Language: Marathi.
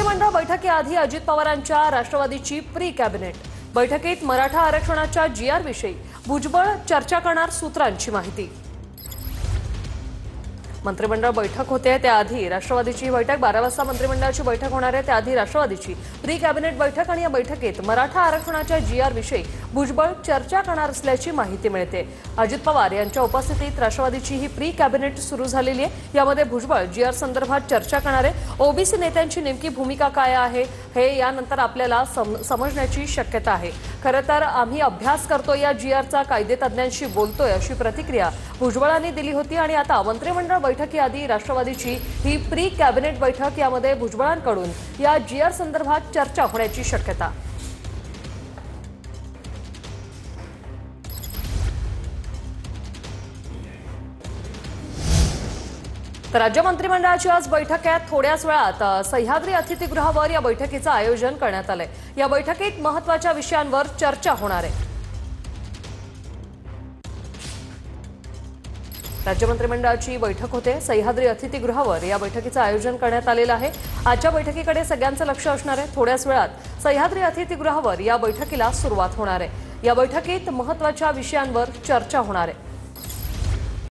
मंत्रिमंडळ बैठकीआधी अजित पवारांच्या राष्ट्रवादीची प्री कॅबिनेट बैठकीत मराठा आरक्षणाच्या जीआर विषयी भुजबळ चर्चा करणार, सूत्रांची माहिती। मंत्रिमंडळ बैठक होते त्याआधी राष्ट्रवादीची बैठक 12 वाजता मंत्रिमंडळाची बैठक होणार आहे। त्याआधी राष्ट्रवादीची प्री कॅबिनेट बैठक आणि या बैठकीत मराठा आरक्षणाच्या जीआर विषयी भुजबळ चर्चा करणार असल्याची माहिती मिळते। अजित पवार यांच्या उपस्थितीत राष्ट्रवादीची ही प्री कॅबिनेट सुरू झालेली आहे। यामध्ये भुजबळ जीआर संदर्भात चर्चा करणार आहे। ओबीसी नेत्यांची नेमकी भूमिका काय आहे हे यानंतर आपल्याला समजण्याची शक्यता आहे। खरं तर आम्ही अभ्यास करतो या जीआरचा, कायदेतज्ञांशी बोलतोय अशी प्रतिक्रिया भुजबळांनी दिली होती। आणि आता मंत्रिमंडळ बैठकीआधी राष्ट्रवादीची ही प्री कॅबिनेट बैठक, यामध्ये भुजबळांकडून या जीआर संदर्भात चर्चा होण्याची शक्यता। तर राज्य मंत्रिमंडळाची आज बैठक आहे। थोड्याच वेळात सह्याद्री अतिथीगृहावर या बैठकीचं आयोजन करण्यात आलंय। या बैठकीत महत्त्वाच्या विषयांवर चर्चा होणार आहे। राज्य मंत्रिमंडळाची बैठक होते सह्याद्री अतिथीगृहावर, या बैठकीचं आयोजन करण्यात आलेलं आहे। आजच्या बैठकीकडे सगळ्यांचं लक्ष असणार आहे। थोड्याच वेळात सह्याद्री अतिथीगृहावर या बैठकीला सुरुवात होणार आहे। या बैठकीत महत्त्वाच्या विषयांवर चर्चा होणार आहे।